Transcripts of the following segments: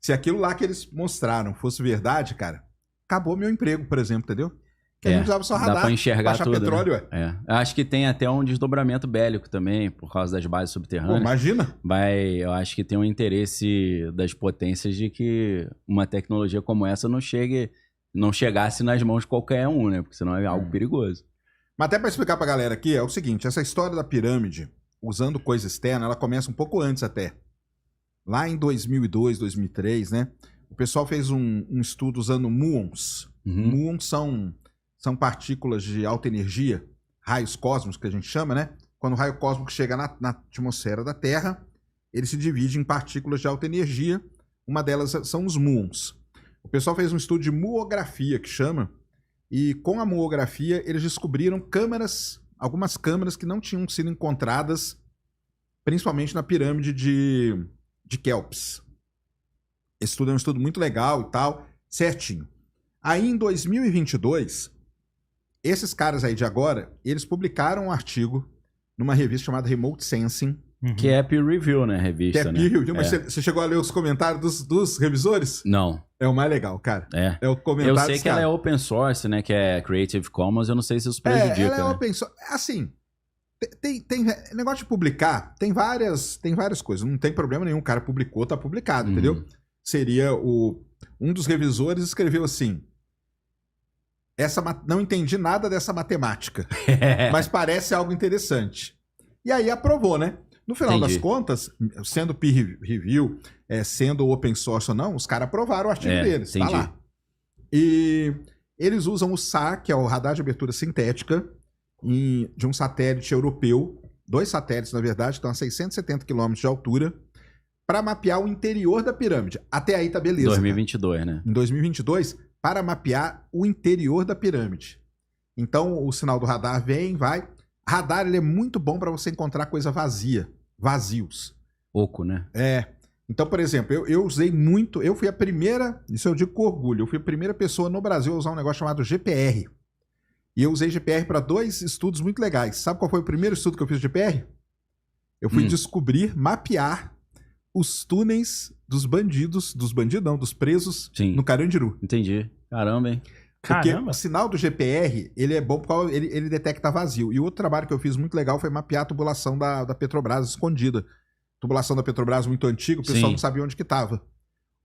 Se aquilo lá que eles mostraram fosse verdade, cara, acabou meu emprego, por exemplo, entendeu? Que a gente usava só radar, dá pra enxergar baixar tudo, petróleo, né? Eu acho que tem até um desdobramento bélico também, por causa das bases subterrâneas. Pô, imagina. Eu acho que tem um interesse das potências de que uma tecnologia como essa não chegasse nas mãos de qualquer um, né? Porque senão é algo perigoso. Mas até pra explicar pra galera aqui, é o seguinte, essa história da pirâmide, usando coisa externa, ela começa um pouco antes até. Lá em 2002, 2003, né? O pessoal fez um estudo usando muons. Muons são partículas de alta energia, raios cósmicos que a gente chama, né? Quando o raio cósmico chega na atmosfera da Terra, ele se divide em partículas de alta energia. Uma delas são os muons. O pessoal fez um estudo de muografia, que chama, e com a muografia eles descobriram algumas câmaras que não tinham sido encontradas, principalmente na pirâmide de Kelps. Esse estudo é um estudo muito legal e tal, certinho. Aí em 2022, esses caras aí de agora, eles publicaram um artigo numa revista chamada Remote Sensing. Que é peer review, né? Revista, que é peer review, mas você chegou a ler os comentários dos revisores? Não. É o mais legal, cara. É o comentário. Eu sei que ela é open source, né? Que é Creative Commons, eu não sei se isso prejudica. Ela é open source. Assim, tem negócio de publicar, tem várias coisas. Não tem problema nenhum. O cara publicou, tá publicado, entendeu? Seria um dos revisores escreveu assim: não entendi nada dessa matemática, mas parece algo interessante. E aí aprovou, né? No final das contas, sendo peer review, sendo open source ou não, os caras aprovaram o artigo deles, tá lá. E eles usam o SAR, que é o radar de abertura sintética, de um satélite europeu, 2 satélites, na verdade, estão a 670 km de altura, para mapear o interior da pirâmide. Até aí tá beleza. 2022, cara. Né? Em 2022, para mapear o interior da pirâmide. Então, o sinal do radar vem, vai. Radar, ele é muito bom para você encontrar coisa vazia, vazios. Oco, né? Então, por exemplo, eu usei muito, eu fui a primeira, isso eu digo com orgulho, eu fui a primeira pessoa no Brasil a usar um negócio chamado GPR. E eu usei GPR para 2 estudos muito legais. Sabe qual foi o primeiro estudo que eu fiz de GPR? Eu fui mapear os túneis dos dos presos no Carandiru. Entendi. Caramba, hein? Porque o sinal do GPR, ele é bom porque ele detecta vazio. E o outro trabalho que eu fiz muito legal foi mapear a tubulação da Petrobras escondida. Tubulação da Petrobras muito antiga, o pessoal não sabia onde que estava.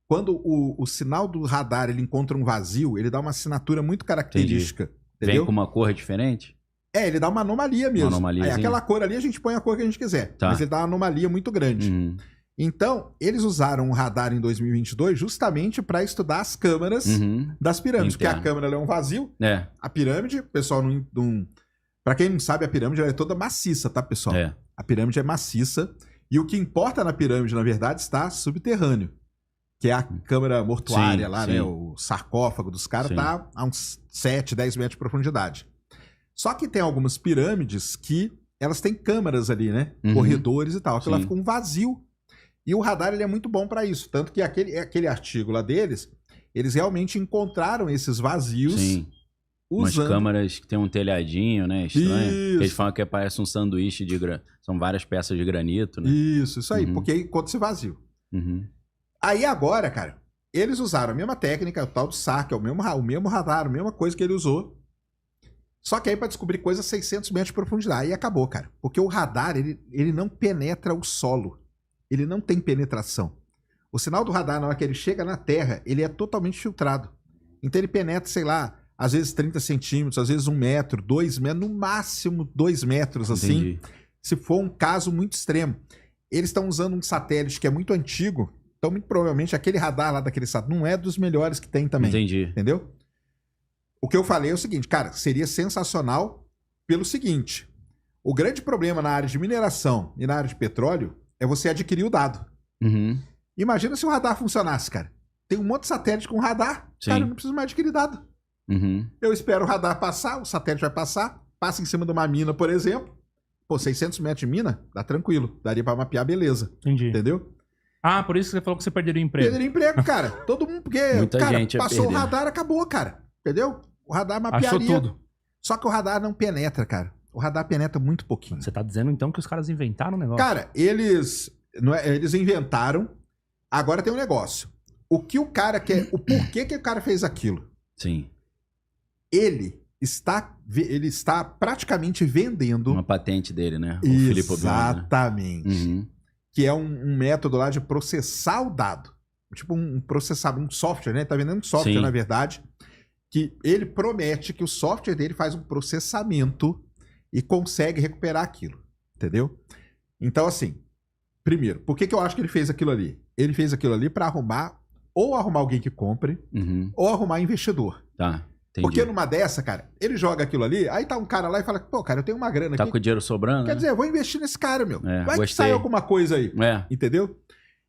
Quando o sinal do radar ele encontra um vazio, ele dá uma assinatura muito característica. Entendeu? Vem com uma cor diferente? Ele dá uma anomalia mesmo. Aí, aquela cor ali a gente põe a cor que a gente quiser. Mas ele dá uma anomalia muito grande. Então, eles usaram o radar em 2022 justamente para estudar as câmaras das pirâmides. Porque a câmara é um vazio. A pirâmide, o pessoal não... Para quem não sabe, a pirâmide ela é toda maciça, tá, pessoal? A pirâmide é maciça. E o que importa na pirâmide, na verdade, está subterrâneo. Que é a câmara mortuária lá, né? O sarcófago dos caras tá a uns 7, 10 metros de profundidade. Só que tem algumas pirâmides que elas têm câmaras ali, né? Corredores e tal. Aquilo lá fica um vazio. E o radar ele é muito bom para isso. Tanto que aquele artigo lá deles, eles realmente encontraram esses vazios. Umas câmaras que tem um telhadinho, né? Estranho. Que eles falam que parece um sanduíche de são várias peças de granito, né? Isso aí. Porque aí encontra-se vazio. Aí agora, cara, eles usaram a mesma técnica, o tal do SAR, que é o mesmo radar, a mesma coisa que ele usou. Só que aí para descobrir coisa a 600 metros de profundidade. Aí acabou, cara. Porque o radar, ele não penetra o solo. Ele não tem penetração. O sinal do radar, na hora que ele chega na Terra, ele é totalmente filtrado. Então ele penetra, sei lá, às vezes 30 centímetros, às vezes 1 metro, 2 metros, no máximo 2 metros, assim. Se for um caso muito extremo. Eles estão usando um satélite que é muito antigo, então muito provavelmente aquele radar lá daquele satélite não é dos melhores que tem também. Entendeu? O que eu falei é o seguinte, cara, seria sensacional pelo seguinte. O grande problema na área de mineração e na área de petróleo é você adquirir o dado. Imagina se o radar funcionasse, cara. Tem um monte de satélite com radar, cara, eu não preciso mais adquirir dado. Eu espero o radar passar, o satélite vai passar, passa em cima de uma mina, por exemplo. Pô, 600 metros de mina, dá tranquilo. Daria pra mapear, beleza. Entendeu? Ah, por isso que você falou que você perderia o emprego. Perderia emprego, cara. Todo mundo, porque, cara, passou o radar, acabou, cara. Entendeu? O radar mapearia. Achou tudo. Só que o radar não penetra, cara. O radar penetra muito pouquinho. Você tá dizendo, então, que os caras inventaram um negócio? Cara, eles inventaram. Agora tem um negócio. o que o cara quer, o porquê que o cara fez aquilo. Sim. Ele está praticamente vendendo... Uma patente dele, né? O Filipe Obiang, né? Exatamente. Uhum. Que é um método lá de processar o dado. Tipo um processador, um software, né? Ele tá vendendo um software, Sim. na verdade, que ele promete que o software dele faz um processamento e consegue recuperar aquilo. Entendeu? Então, assim, primeiro, por que eu acho que ele fez aquilo ali? Ele fez aquilo ali para arrumar alguém que compre, ou arrumar investidor. Tá, entendi. Porque numa dessa, cara, ele joga aquilo ali, aí tá um cara lá e fala, pô, cara, eu tenho uma grana aqui. Tá com o dinheiro sobrando, Quer né? dizer, eu vou investir nesse cara, meu. Vai que gostei. sai alguma coisa aí. É. Entendeu?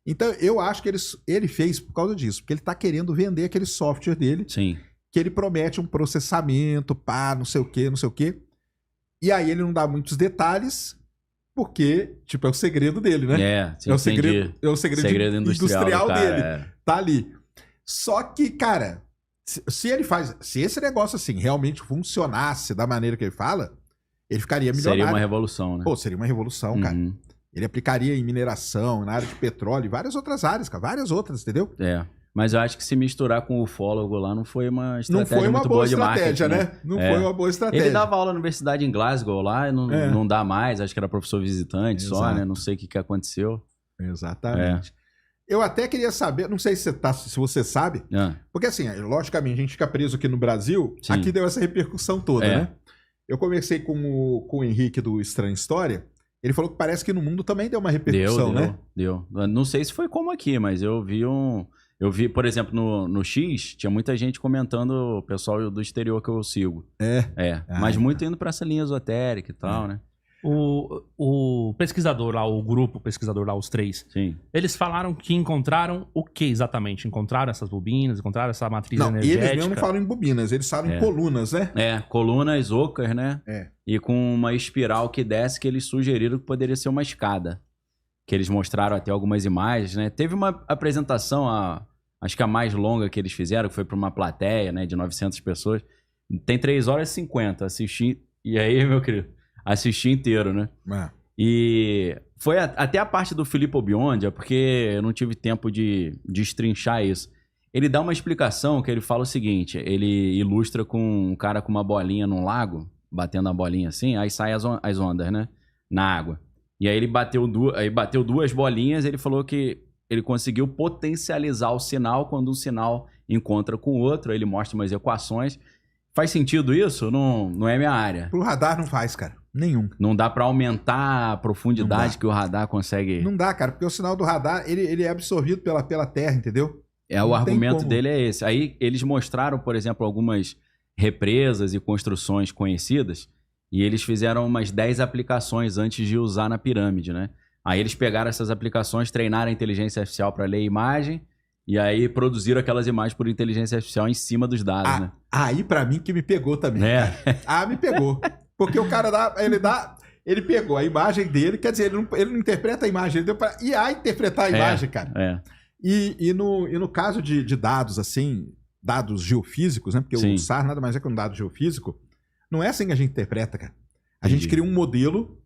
Então, eu acho que ele fez por causa disso. Porque ele tá querendo vender aquele software dele. Sim. Que ele promete um processamento, pá, não sei o quê, não sei o quê. E aí ele não dá muitos detalhes, porque, tipo, é o segredo dele, né? Sim, é o segredo industrial do cara, dele. Tá ali. Só que, cara, se esse negócio assim realmente funcionasse da maneira que ele fala, ele ficaria milionário. Seria uma revolução, né? Pô, seria uma revolução, cara. Ele aplicaria em mineração, na área de petróleo e várias outras áreas, cara. Várias outras, entendeu? Mas eu acho que se misturar com o ufólogo lá não foi uma estratégia não foi uma muito boa de estratégia, marketing, né? Não foi uma boa estratégia. Ele dava aula na universidade em Glasgow lá e não dá mais. Acho que era professor visitante só, né? Não sei o que aconteceu. Exatamente. Eu até queria saber, não sei se você sabe, porque assim, logicamente, a gente fica preso aqui no Brasil, aqui deu essa repercussão toda, né? Eu conversei com o Henrique do Estranha História, ele falou que parece que no mundo também deu uma repercussão, né? Deu. Não sei se foi como aqui, mas eu vi, por exemplo, no X, tinha muita gente comentando, o pessoal do exterior que eu sigo. Mas muito indo pra essa linha esotérica e tal, né? O pesquisador lá, o grupo pesquisador lá, os 3, Sim. Eles falaram que encontraram o que exatamente? Encontraram essas bobinas, encontraram essa matriz energética? Eles mesmo não falam em bobinas, eles falam em colunas, né? Colunas ocas, né? E com uma espiral que desce, que eles sugeriram que poderia ser uma escada. Que eles mostraram até algumas imagens, né? Teve uma apresentação, acho que a mais longa que eles fizeram, que foi para uma plateia, né, de 900 pessoas. Tem 3 horas e 50, assisti. E aí, meu querido, assisti inteiro, né? E foi até a parte do Filipe Obiang, porque eu não tive tempo de destrinchar isso. Ele dá uma explicação que ele fala o seguinte, ele ilustra com um cara com uma bolinha num lago, batendo a bolinha assim, aí saem as ondas, né? Na água. E aí ele bateu 2 bolinhas, ele falou que ele conseguiu potencializar o sinal quando um sinal encontra com o outro, aí ele mostra umas equações. Faz sentido isso? Não é minha área. Pro radar não faz, cara. Nenhum. Não dá pra aumentar a profundidade que o radar consegue... Não dá, cara, porque o sinal do radar, ele é absorvido pela Terra, entendeu? O argumento dele é esse. Aí eles mostraram, por exemplo, algumas represas e construções conhecidas, e eles fizeram umas 10 aplicações antes de usar na pirâmide, né? Aí eles pegaram essas aplicações, treinaram a inteligência artificial para ler a imagem, e aí produziram aquelas imagens por inteligência artificial em cima dos dados, né? Aí pra mim que me pegou também. Me pegou. Porque o cara ele pegou a imagem dele, quer dizer, ele não interpreta a imagem, ele deu pra IA interpretar a imagem, cara. E no caso de dados, assim, dados geofísicos, né? Porque o SAR nada mais é que um dado geofísico, não é assim que a gente interpreta, cara. A gente cria um modelo,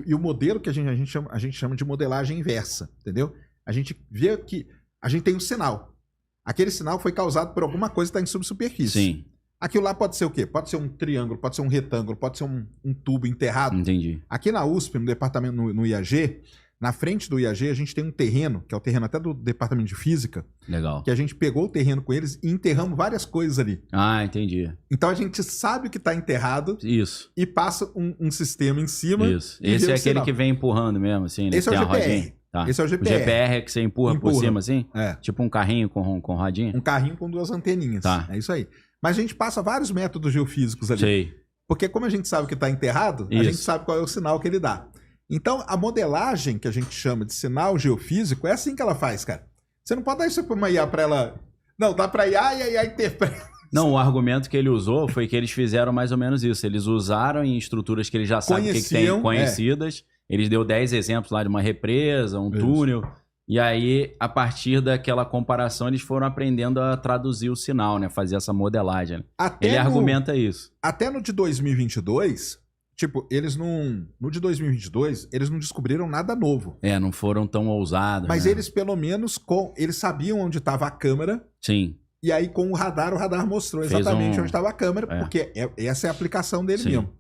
e o modelo que a gente chama de modelagem inversa, entendeu? A gente vê que a gente tem um sinal. Aquele sinal foi causado por alguma coisa que está em subsuperfície. Sim. Aquilo lá pode ser o quê? Pode ser um triângulo, pode ser um retângulo, pode ser um tubo enterrado. Entendi. Aqui na USP, no departamento, no IAG, na frente do IAG, a gente tem um terreno, que é o terreno até do departamento de física. Legal. Que a gente pegou o terreno com eles e enterramos várias coisas ali. Entendi. Então a gente sabe o que está enterrado. Isso. E passa um sistema em cima. Isso. Esse é aquele que vem empurrando mesmo, assim, né? Esse é o GPR. Tá. Esse é o GPR. O GPR é que você empurra por cima, assim? Tipo um carrinho com rodinha? Um carrinho com 2 anteninhas. Tá. É isso aí. Mas a gente passa vários métodos geofísicos ali. Sei. Porque como a gente sabe que está enterrado, a gente sabe qual é o sinal que ele dá. Então, a modelagem que a gente chama de sinal geofísico é assim que ela faz, cara. Você não pode dar isso para uma IA para ela... Não, dá para IA e a IA interpreta. Não, o argumento que ele usou foi que eles fizeram mais ou menos isso. Eles usaram em estruturas que eles já sabem o que tem conhecidas. Eles deu 10 exemplos lá de uma represa, um túnel. E aí, a partir daquela comparação, eles foram aprendendo a traduzir o sinal, né? Fazer essa modelagem. Ele argumenta isso. Até no de 2022, Tipo, eles não... No de 2022, eles não descobriram nada novo. Não foram tão ousados. Mas né? eles, pelo menos, eles sabiam onde estava a câmera. Sim. E aí, com o radar mostrou exatamente onde estava a câmera, porque essa é a aplicação dele mesmo.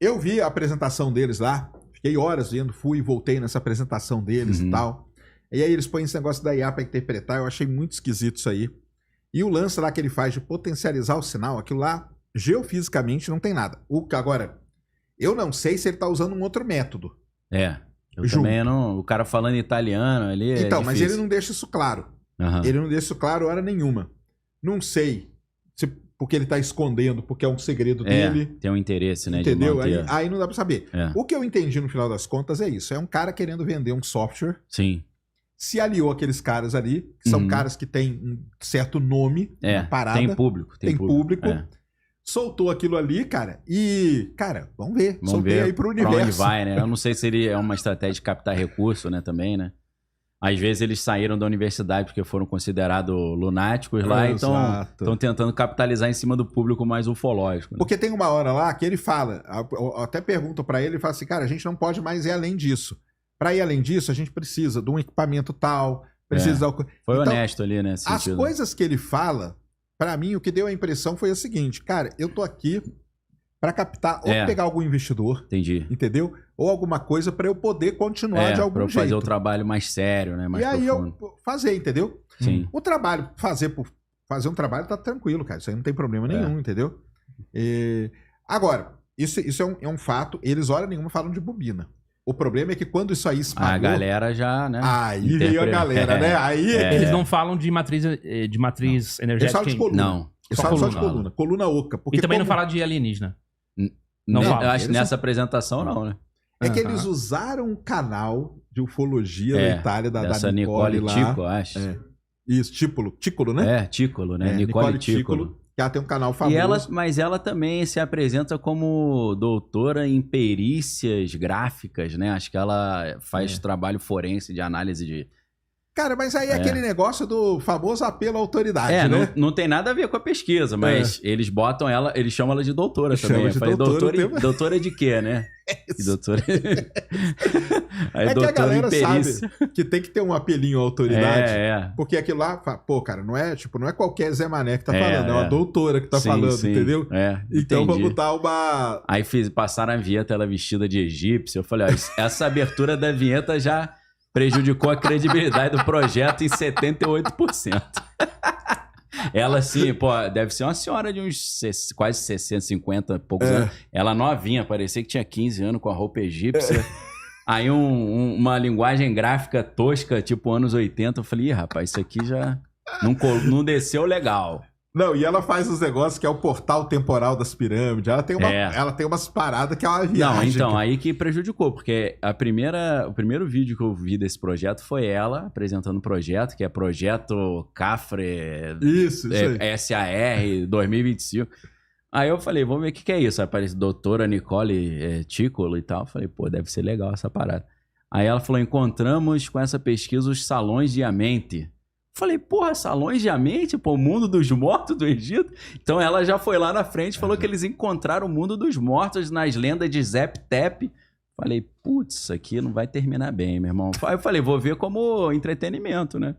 Eu vi a apresentação deles lá, fiquei horas vendo, fui e voltei nessa apresentação deles e tal. E aí eles põem esse negócio da IA para interpretar, eu achei muito esquisito isso aí. E o lance lá que ele faz de potencializar o sinal, aquilo lá, geofisicamente, não tem nada. Agora, eu não sei se ele tá usando um outro método. Eu também não... O cara falando italiano ali então, mas ele não deixa isso claro. Ele não deixa isso claro hora nenhuma. Não sei porque ele tá escondendo, porque é um segredo dele. Tem um interesse, né? Entendeu? Aí não dá pra saber. O que eu entendi no final das contas é isso. É um cara querendo vender um software. Sim. Se aliou àqueles caras ali, que são caras que têm um certo nome, uma parada. Tem público. Tem público. Soltou aquilo ali, cara, e... Cara, vamos ver. Soltei aí pro universo. Pra onde vai, né? Eu não sei se ele é uma estratégia de captar recurso, né? Também, né? Às vezes eles saíram da universidade porque foram considerados lunáticos lá e estão tentando capitalizar em cima do público mais ufológico. Né? Porque tem uma hora lá que ele fala, eu até pergunto pra ele, ele fala assim, cara, a gente não pode mais ir além disso. Pra ir além disso, a gente precisa de um equipamento tal, precisa... Foi então, honesto ali, né? As coisas que ele fala, pra mim, o que deu a impressão foi o seguinte, cara, eu tô aqui pra captar ou pegar algum investidor. Entendi. Entendeu? Ou alguma coisa pra eu poder continuar de algum pra eu jeito. fazer o trabalho mais sério, né? Mais profundo. Eu fazer, entendeu? Sim. O trabalho, fazer um trabalho tá tranquilo, cara. Isso aí não tem problema nenhum, entendeu? Agora, isso é um fato. Eles, hora nenhuma, falam de bobina. O problema é que quando isso aí espalhou... A galera já, né? Aí veio a galera, né? Aí... Eles não falam de matriz energética. Eles falam de coluna. Não. Eles falam só de coluna. Coluna oca. Porque e também não fala de alienígena. Não fala. Eu acho que nessa apresentação não, né? É que eles usaram um canal de ufologia da Itália, da Nicole lá. Ticolo, acho. Isso, Ticolo, né? Ticolo, né? Nicole Ticolo. Que ela tem um canal famoso. Mas ela também se apresenta como doutora em perícias gráficas, né? Acho que ela faz trabalho forense de análise de... Cara, mas aí é aquele negócio do famoso apelo à autoridade, né? Não tem nada a ver com a pesquisa, mas eles botam ela, eles chamam ela de doutora também. Eu falei, doutora de quê, né? Doutora... Aí, que a galera sabe que tem que ter um apelinho à autoridade. Porque aquilo lá, pô, cara, não é qualquer Zé Mané que tá falando, é uma doutora que tá falando, entendeu? Então vamos botar uma... Aí passaram a vinheta, ela vestida de egípcia. Eu falei, ó, essa abertura da vinheta já prejudicou a credibilidade do projeto em 78%. Ela, assim, pô, deve ser uma senhora de uns quase 60, 50 e poucos anos. Ela novinha, parecia que tinha 15 anos com a roupa egípcia. Aí uma linguagem gráfica tosca, tipo anos 80. Eu falei, ih, rapaz, isso aqui já não desceu legal. Não, e ela faz os negócios que é o portal temporal das pirâmides. Ela tem umas paradas que é uma viagem. Não, então, aí que prejudicou, porque o primeiro vídeo que eu vi desse projeto foi ela apresentando o projeto, que é Projeto Cafre... Isso aí. SAR 2025. Aí eu falei, vamos ver o que é isso. Aí aparece doutora Nicole Ticolo e tal. Eu falei, pô, deve ser legal essa parada. Aí ela falou, encontramos com essa pesquisa os salões de Amente. Falei, porra, salões de Amente, pô, o mundo dos mortos do Egito. Então ela já foi lá na frente e falou que eles encontraram o mundo dos mortos nas lendas de Zep-Tep. Falei, putz, isso aqui não vai terminar bem, meu irmão. Aí eu falei, vou ver como entretenimento, né?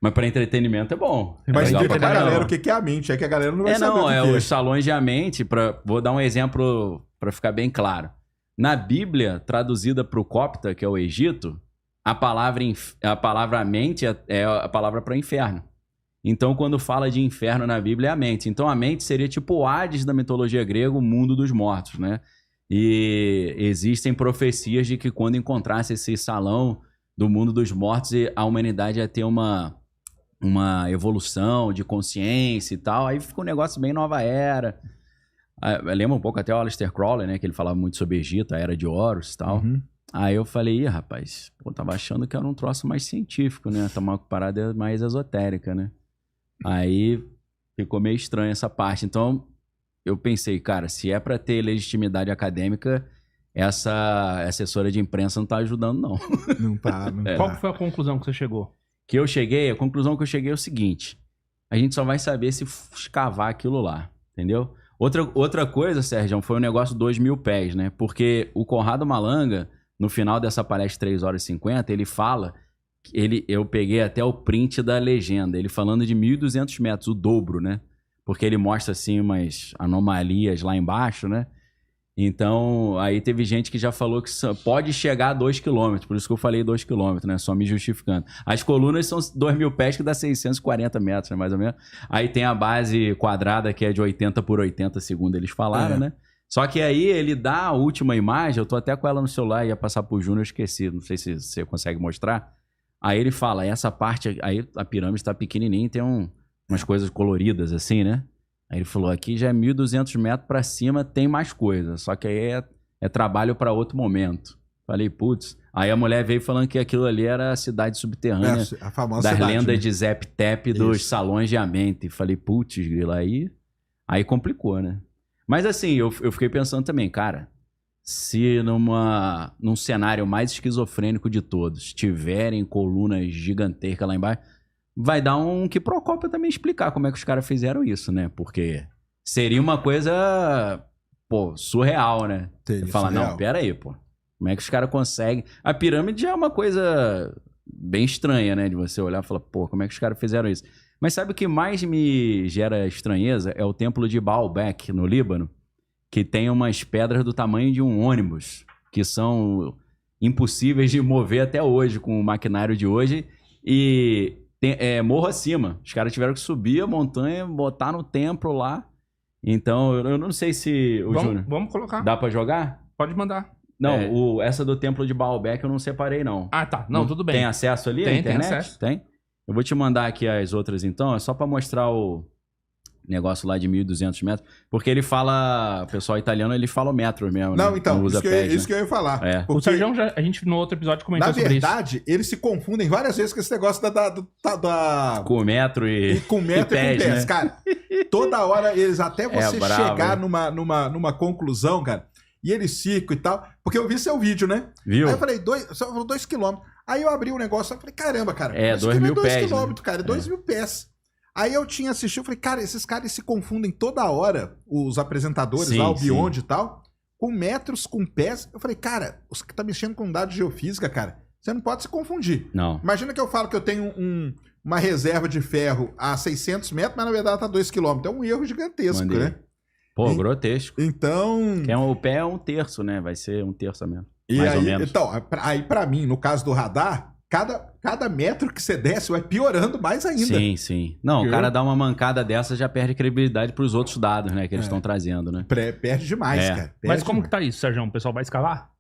Mas para entretenimento é bom. Mas explica pra galera o que é a mente, é que a galera não vai saber o que é. Os salões de Amente, vou dar um exemplo para ficar bem claro. Na Bíblia, traduzida para o copta, que é o Egito, a palavra mente é a palavra para inferno. Então, quando fala de inferno na Bíblia, é a mente. Então, a mente seria tipo o Hades da mitologia grega, o mundo dos mortos, né? E existem profecias de que quando encontrasse esse salão do mundo dos mortos, a humanidade ia ter uma evolução de consciência e tal. Aí fica um negócio bem nova era. Lembra um pouco até o Aleister Crowley, né? Que ele falava muito sobre Egito, a Era de Horus e tal. Aí eu falei, ih, rapaz, pô, tava achando que era um troço mais científico, né? Uma parada mais esotérica, né? Aí ficou meio estranho essa parte. Então, eu pensei, cara, se é pra ter legitimidade acadêmica, essa assessora de imprensa não tá ajudando, não. Não tá. Qual foi a conclusão que você chegou? A conclusão que eu cheguei é o seguinte, a gente só vai saber se escavar aquilo lá, entendeu? Outra coisa, Sérgio, foi um negócio 2.000 pés, né? Porque o Conrado Malanga, no final dessa palestra 3h50, ele fala... Eu peguei até o print da legenda. Ele falando de 1.200 metros, o dobro, né? Porque ele mostra, assim, umas anomalias lá embaixo, né? Então, aí teve gente que já falou que pode chegar a 2 km. Por isso que eu falei 2 km, né? Só me justificando. As colunas são 2.000 pés, que dá 640 metros, né? Mais ou menos. Aí tem a base quadrada, que é de 80 por 80, segundo eles falaram, né? Só que aí ele dá a última imagem, eu tô até com ela no celular, ia passar pro Júnior, eu esqueci. Não sei se você consegue mostrar. Aí ele fala, essa parte, aí a pirâmide tá pequenininha e tem umas coisas coloridas assim, né? Aí ele falou, aqui já é 1.200 metros pra cima, tem mais coisa. Só que aí é trabalho pra outro momento. Falei, putz. Aí a mulher veio falando que aquilo ali era a cidade subterrânea a famosa das cidade, lendas né? de Zep Tep dos salões de Amente. Falei, putz, grila, aí complicou, né? Mas assim, eu fiquei pensando também, cara, se num cenário mais esquizofrênico de todos tiverem colunas gigantescas lá embaixo, vai dar um quiprocó pra também explicar como é que os caras fizeram isso, né? Porque seria uma coisa, pô, surreal, né? Você fala, não, pera aí, pô. Como é que os caras conseguem... A pirâmide já é uma coisa bem estranha, né? De você olhar e falar, pô, como é que os caras fizeram isso? Mas sabe o que mais me gera estranheza? É o templo de Baalbek, no Líbano, que tem umas pedras do tamanho de um ônibus, que são impossíveis de mover até hoje, com o maquinário de hoje, e morro acima. Os caras tiveram que subir a montanha, botar no templo lá. Então, eu não sei se... Júnior, vamos colocar. Dá pra jogar? Pode mandar. Não, essa do templo de Baalbek eu não separei, não. Ah, tá. Não, tudo bem. Tem acesso ali à internet? Tem acesso. Tem? Eu vou te mandar aqui as outras, então. É só pra mostrar o negócio lá de 1.200 metros. Porque ele fala... O pessoal italiano, ele fala o metro mesmo. Não, né? então, não usa isso que eu ia falar. É. O Sérgio, a gente no outro episódio comentou sobre isso. Na verdade, eles se confundem várias vezes com esse negócio da... Com metro e com metro e com pés, né? Cara. Toda hora, eles até você chegar numa conclusão, cara... E eles ficam e tal. Porque eu vi seu vídeo, né? Viu? Aí eu falei, 2 km. Aí eu abri o negócio e falei, caramba, cara. 2.000 pés. 2 km, cara. 2.000 pés. Aí eu tinha assistido, eu falei, cara, esses caras se confundem toda hora, os apresentadores lá, o Beyond e tal, com metros, com pés. Eu falei, cara, os que tá mexendo com dados de geofísica, cara, você não pode se confundir. Não. Imagina que eu falo que eu tenho uma reserva de ferro a 600 metros, mas na verdade tá 2 km. É um erro gigantesco, né? Pô, grotesco. Então... O pé é 1/3, né? Vai ser 1/3 mesmo. Mais ou menos. Então, aí pra mim, no caso do radar, cada metro que você desce vai piorando mais ainda. Sim. Não, o cara dá uma mancada dessa, já perde credibilidade pros outros dados, né? Que eles estão trazendo, né? Perde demais, cara. Mas como que tá isso, Sérgio? O pessoal vai escavar?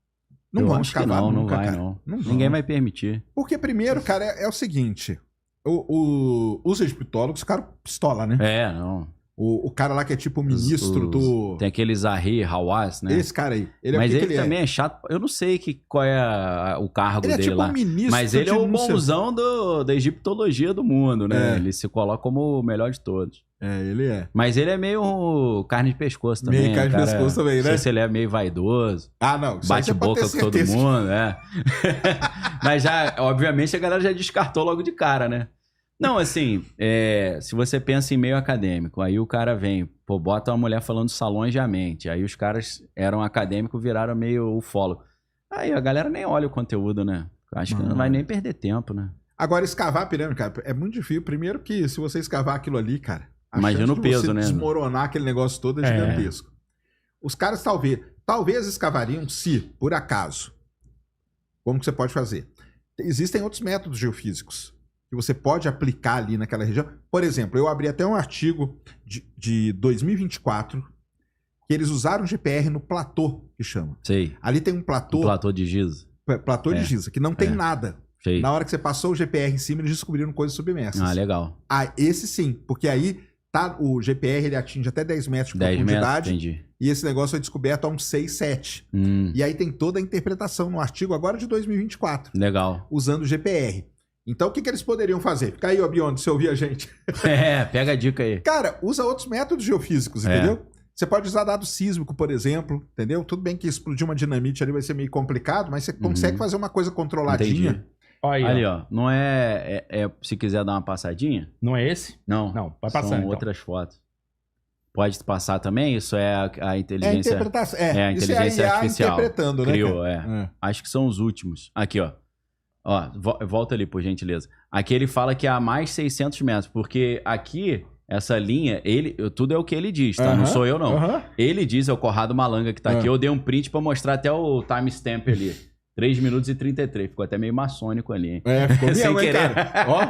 Não vamos escavar nunca, cara. Não. Ninguém vai permitir. Porque primeiro, cara, é o seguinte... Os egiptólogos ficaram pistola, né? Não. O cara lá que é tipo o ministro do... Tem aquele Zahir Hawass, né? Esse cara aí. Mas ele também é chato. Eu não sei qual é o cargo dele tipo lá. Um ministro, mas ele é o bonzão da egiptologia do mundo, né? Ele se coloca como o melhor de todos. Ele é. Mas ele é meio carne de pescoço também. Meio carne de pescoço também, né? Não sei se ele é meio vaidoso. Não. Bate boca com todo mundo, Mas já, obviamente, a galera já descartou logo de cara, né? Não, assim, se você pensa em meio acadêmico, aí o cara vem, bota uma mulher falando salões de mente, aí os caras eram acadêmicos, viraram meio ufólogo. Aí a galera nem olha o conteúdo, né? Acho que não vai nem perder tempo, né? Agora, escavar a pirâmide, cara, é muito difícil. Primeiro que se você escavar aquilo ali, cara, imagina o peso, né? Desmoronar aquele negócio todo é gigantesco. Os caras talvez escavariam se, por acaso, como que você pode fazer? Existem outros métodos geofísicos que você pode aplicar ali naquela região. Por exemplo, eu abri até um artigo de 2024 que eles usaram GPR no platô, que chama. Sei. Ali tem um platô... platô de Giza. Platô de Giza, que não tem nada. Sei. Na hora que você passou o GPR em cima, eles descobriram coisas submersas. Legal. Esse sim, porque aí o GPR ele atinge até 10 metros de profundidade. Entendi. E esse negócio foi descoberto a uns 6, 7. E aí tem toda a interpretação no artigo agora de 2024. Legal. Usando o GPR. Então, o que eles poderiam fazer? Fica aí, Beyond, se ouvir a gente. Pega a dica aí. Cara, usa outros métodos geofísicos, entendeu? Você pode usar dado sísmico, por exemplo, entendeu? Tudo bem que explodir uma dinamite ali vai ser meio complicado, mas você consegue fazer uma coisa controladinha. Entendi. Ali, ó. Não se quiser dar uma passadinha? Não é esse? Não. Vai passando. São outras fotos. pode passar também? Isso é a inteligência... É a interpretação. É a inteligência artificial. Interpretando, né? Criou, Acho que são os últimos. Aqui, ó. Ó, volta ali, por gentileza. Aqui ele fala que há mais 600 metros, porque aqui, essa linha, tudo é o que ele diz, tá? Não sou eu, não. Ele diz, é o Corrado Malanga que tá aqui. Eu dei um print pra mostrar até o timestamp ali. 3 minutos e 33. Ficou até meio maçônico ali, hein? Ficou sem mesmo, querer. Cara. Ó,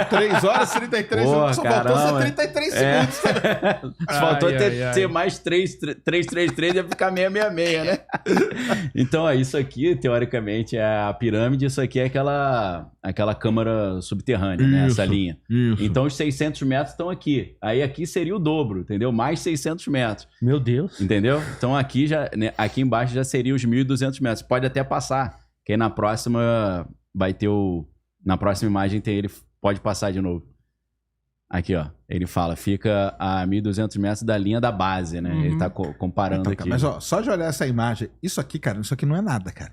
3 horas e 33 minutos, só faltou ser 33 segundos. Só faltou ter mais 333 ia ficar 666, né? Então, isso aqui, teoricamente, é a pirâmide. Isso aqui é aquela câmara subterrânea, né? Essa linha. Isso. Então, os 600 metros estão aqui. Aí, aqui seria o dobro, entendeu? Mais 600 metros. Meu Deus. Entendeu? Então, aqui embaixo já seria os 1.200 metros. Pode até passar. Que aí na próxima vai ter na próxima imagem ele pode passar de novo. Aqui, ó. Ele fala, fica a 1.200 metros da linha da base, né? Ele tá comparando aqui. Mas, ó, só de olhar essa imagem, isso aqui, cara, isso aqui não é nada, cara.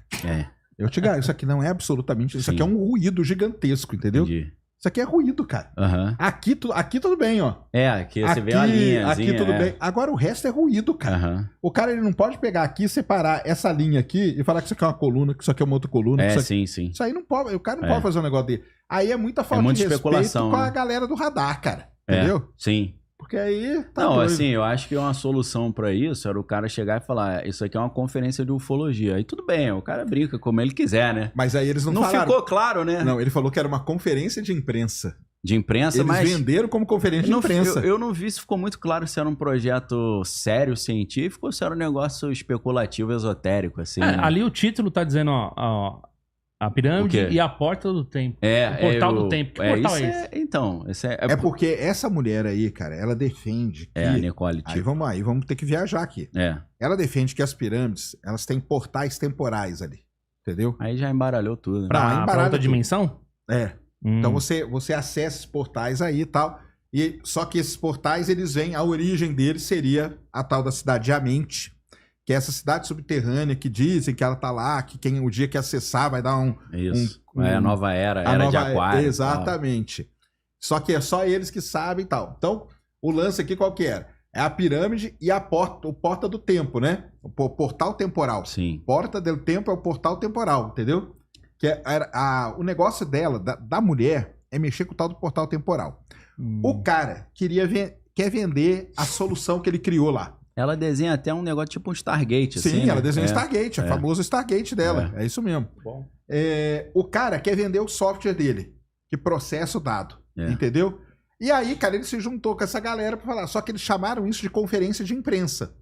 Eu te garanto, isso aqui não é absolutamente... Isso aqui é um ruído gigantesco, entendeu? Entendi. Isso aqui é ruído, cara. Aqui tudo bem, ó. Aqui você vê a linha. Aqui tudo bem. Agora o resto é ruído, cara. O cara, ele não pode pegar aqui, separar essa linha aqui e falar que isso aqui é uma coluna, que isso aqui é uma outra coluna. Sim. Isso aí não pode. O cara não pode fazer um negócio dele. Aí é muita falta de respeito com a galera do radar, cara. Entendeu? Sim. Porque aí tá não, doido. Assim, eu acho que uma solução pra isso era o cara chegar e falar, isso aqui é uma conferência de ufologia. Aí tudo bem, o cara brinca como ele quiser, né? Mas aí eles não falaram. Ficou claro, né? Não, ele falou que era uma conferência de imprensa. De imprensa, mas... Eles venderam como conferência de imprensa. Eu não vi se ficou muito claro se era um projeto sério, científico, ou se era um negócio especulativo, esotérico, assim. Né? Ali o título tá dizendo, ó a pirâmide e a porta do tempo. O portal do tempo. Que portal é esse? Então, é porque essa mulher aí, cara, ela defende que... a Nicole. Aí vamos ter que viajar aqui. Ela defende que as pirâmides, elas têm portais temporais ali, entendeu? Aí já embaralhou tudo. Né? Pra outra dimensão? Então você acessa esses portais aí e tal. Só que esses portais, a origem deles seria a tal da cidade de Amente, que é essa cidade subterrânea que dizem que ela tá lá, que o dia que acessar vai dar a nova era de aquário. Exatamente. Só que é só eles que sabem e tal. Então, o lance aqui qual que era? É a pirâmide e o porta do tempo, né? O portal temporal. Sim. Porta do tempo é o portal temporal, entendeu? Que o negócio dela, da mulher, é mexer com o tal do portal temporal. O cara quer vender a solução que ele criou lá. Ela desenha até um negócio tipo um Stargate. Sim, assim, ela desenha um Stargate, o famoso Stargate dela. É isso mesmo. Bom. O cara quer vender o software dele, que processa o dado, entendeu? E aí, cara, ele se juntou com essa galera pra falar. Só que eles chamaram isso de conferência de imprensa.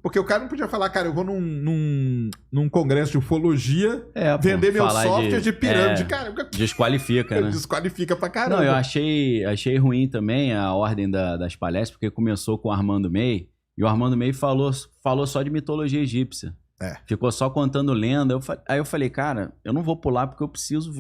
Porque o cara não podia falar, cara, eu vou num congresso de ufologia vender meu software de pirâmide. Cara, desqualifica, né? Desqualifica pra caramba. Não, eu achei ruim também a ordem das palestras, porque começou com o Armando May, e o Armando May falou só de mitologia egípcia. Ficou só contando lenda. Aí eu falei, cara, eu não vou pular porque eu preciso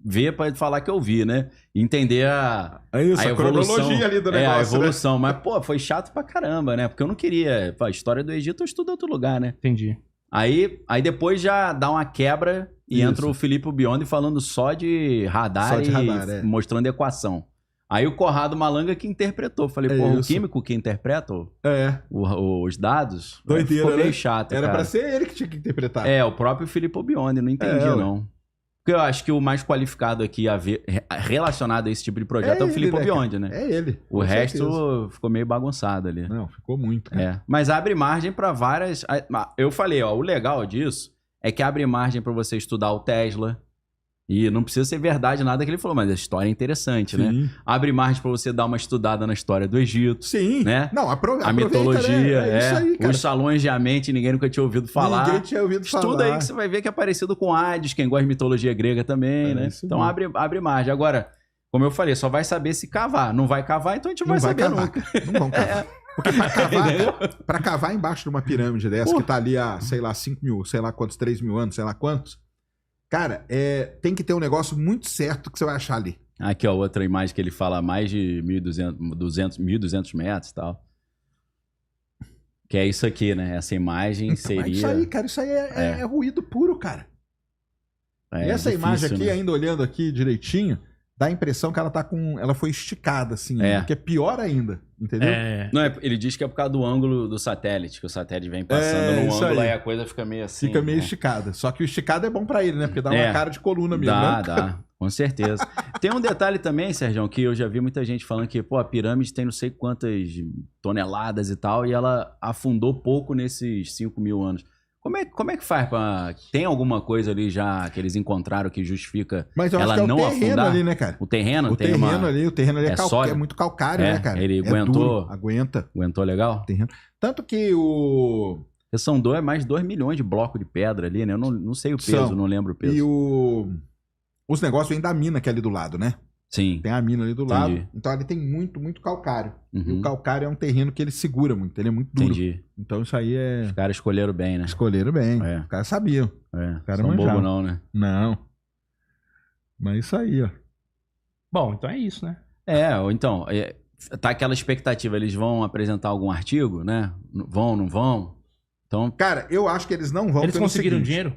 ver pra falar que eu vi, né? Entender a evolução ali do negócio. A evolução. Né? Mas, pô, foi chato pra caramba, né? Porque eu não queria... a história do Egito eu estudo em outro lugar, né? Entendi. Aí depois já dá uma quebra e entra o Filipe Biondi falando só de radar mostrando equação. Aí o Corrado Malanga que interpretou. Falei, o químico que interpreta os dados doideira, ficou meio chato, Era pra ser ele que tinha que interpretar. O próprio Filipe Biondi, não entendi não. Porque eu acho que o mais qualificado aqui relacionado a esse tipo de projeto é o Filipe Biondi, né? É ele. O resto ficou meio bagunçado ali. Não, ficou muito, cara. Mas abre margem pra várias... Eu falei, o legal disso é que abre margem pra você estudar o Tesla. E não precisa ser verdade nada que ele falou, mas a história é interessante, né? Abre margem pra você dar uma estudada na história do Egito. Sim. Né? Não, a mitologia, né? Isso aí, cara. Os salões de Amente, ninguém nunca tinha ouvido falar. Ninguém tinha ouvido falar. Estuda aí que você vai ver que é parecido com Hades, quem gosta de mitologia grega também, né? Então abre margem. Agora, como eu falei, só vai saber se cavar. Não vai cavar, então a gente não vai saber nunca. Não vão cavar. Porque pra cavar embaixo de uma pirâmide dessa, que tá ali há, sei lá, 5 mil, sei lá quantos, 3 mil anos, sei lá quantos... Cara, tem que ter um negócio muito certo que você vai achar ali. Aqui, ó, outra imagem que ele fala mais de 1.200 metros e tal. Que é isso aqui, né? Essa imagem seria... Isso aí, cara, isso aí é ruído puro, cara. E essa difícil, imagem aqui, né? ainda olhando aqui direitinho, dá a impressão que ela foi esticada, assim, que é pior ainda, entendeu? Não, ele diz que é por causa do ângulo do satélite, que o satélite vem passando no ângulo, aí a coisa fica meio assim. Fica meio esticada. Só que o esticado é bom pra ele, né? Porque dá uma cara de coluna mesmo. Dá, com certeza. Tem um detalhe também, Sérgio, que eu já vi muita gente falando que, a pirâmide tem não sei quantas toneladas e tal, e ela afundou pouco nesses 5 mil anos. Como é que faz pra... Tem alguma coisa ali já que eles encontraram que justifica ela não afundar? Mas eu acho que é o terreno ali, né, cara? O terreno ali é muito calcário, né, cara? Ele aguentou... Aguentou legal? Terreno. Tanto que São mais de 2 milhões de blocos de pedra ali, né? Eu não sei o peso, não lembro o peso. E os negócios vêm da mina que é ali do lado, né? Sim. Tem a mina ali do lado. Então ali tem muito, muito calcário. E o calcário é um terreno que ele segura muito, ele é muito duro. Entendi. Então isso aí é... Os caras escolheram bem, né? Escolheram bem. Os caras sabiam. Os caras não são bobo não, né? Não. Mas isso aí, ó. Bom, então é isso, né? Então, tá aquela expectativa, eles vão apresentar algum artigo, né? Vão, não vão? Então... Cara, eu acho que eles não vão. Eles conseguiram dinheiro?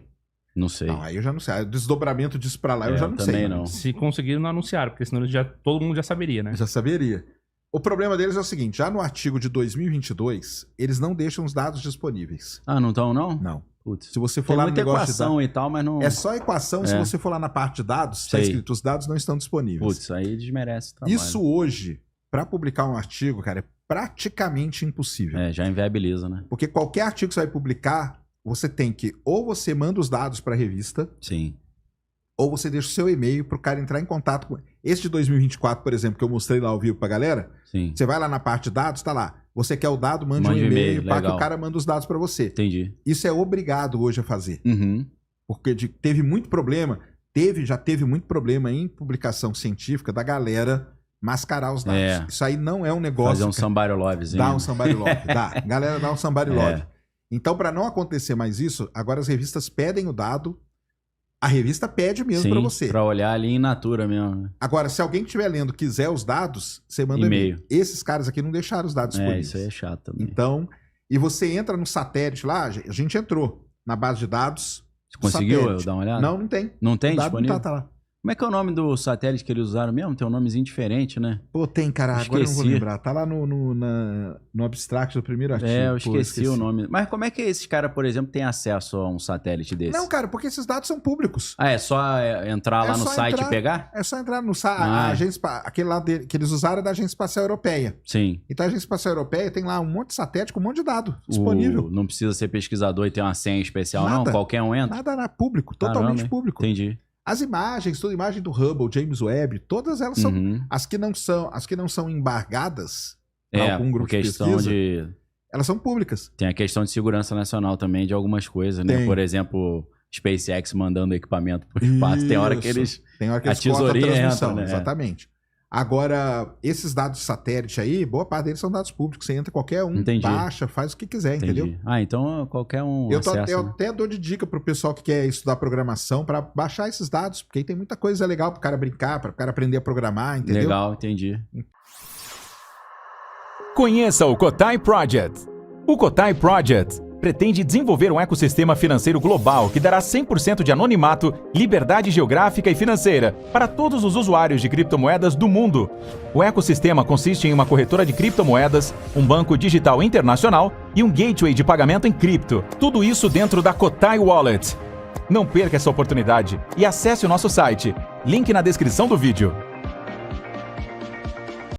Não sei. Não, aí eu já não sei. O desdobramento disso pra lá eu já não também sei. Não. Se conseguiram, não anunciaram, porque senão todo mundo já saberia, né? Já saberia. O problema deles é o seguinte, já no artigo de 2022, eles não deixam os dados disponíveis. Ah, não estão, não? Não. Putz. Se você for lá no negócio equação e tal, mas não... É só equação, se você for lá na parte de dados, está escrito, os dados não estão disponíveis. Putz, aí desmerece o trabalho. Isso hoje, para publicar um artigo, cara, é praticamente impossível. Já inviabiliza, né? Porque qualquer artigo que você vai publicar, você tem que, ou você manda os dados para a revista, sim, ou você deixa o seu e-mail para o cara entrar em contato com... Esse de 2024, por exemplo, que eu mostrei lá ao vivo para a galera, sim, você vai lá na parte de dados, tá lá. Você quer o dado, mande um e-mail para que o cara manda os dados para você. Entendi. Isso é obrigado hoje a fazer. Uhum. Porque teve muito problema, já teve muito problema em publicação científica da galera mascarar os dados. Isso aí não é um negócio... Fazer um somebody lovezinho. Dá um somebody love, dá. Galera, dá um somebody love. Então, para não acontecer mais isso, agora as revistas pedem o dado, a revista pede mesmo para você. Para olhar ali em natura mesmo. Agora, se alguém que estiver lendo quiser os dados, você manda e-mail. Esses caras aqui não deixaram os dados disponíveis. Isso aí é chato também. Então, e você entra no satélite lá, a gente entrou na base de dados. Você conseguiu dar uma olhada? Não tem. Não tem disponível? Não tá lá. Como é que é o nome do satélite que eles usaram mesmo? Tem um nomezinho diferente, né? Pô, tem, cara. Agora eu não vou lembrar. Tá lá no abstract do primeiro artigo. Eu esqueci o nome. Mas como é que esses caras, por exemplo, têm acesso a um satélite desse? Não, cara, porque esses dados são públicos. É só entrar lá no site e pegar? É só entrar no site. Aquele lá que eles usaram é da Agência Espacial Europeia. Sim. Então a Agência Espacial Europeia tem lá um monte de satélite com um monte de dado disponível. Não precisa ser pesquisador e ter uma senha especial, não? Qualquer um entra? Nada, público. Totalmente público. Entendi. As imagens, toda imagem do Hubble, James Webb, todas elas são as que não são embargadas para algum grupo de pesquisa. Elas são públicas. Tem a questão de segurança nacional também de algumas coisas, né? Por exemplo, SpaceX mandando equipamento para o espaço. Tem hora que eles a tesourinha entra, né? Exatamente. Agora, esses dados de satélite aí, boa parte deles são dados públicos. Você entra qualquer um, baixa, faz o que quiser, entendeu? Então qualquer um eu até dou de dica pro pessoal que quer estudar programação para baixar esses dados, porque aí tem muita coisa legal pro cara brincar, pro cara aprender a programar, entendeu? Legal, entendi. Conheça o Cotai Project. O Cotai Project pretende desenvolver um ecossistema financeiro global que dará 100% de anonimato, liberdade geográfica e financeira para todos os usuários de criptomoedas do mundo. O ecossistema consiste em uma corretora de criptomoedas, um banco digital internacional e um gateway de pagamento em cripto. Tudo isso dentro da Cotai Wallet. Não perca essa oportunidade e acesse o nosso site. Link na descrição do vídeo.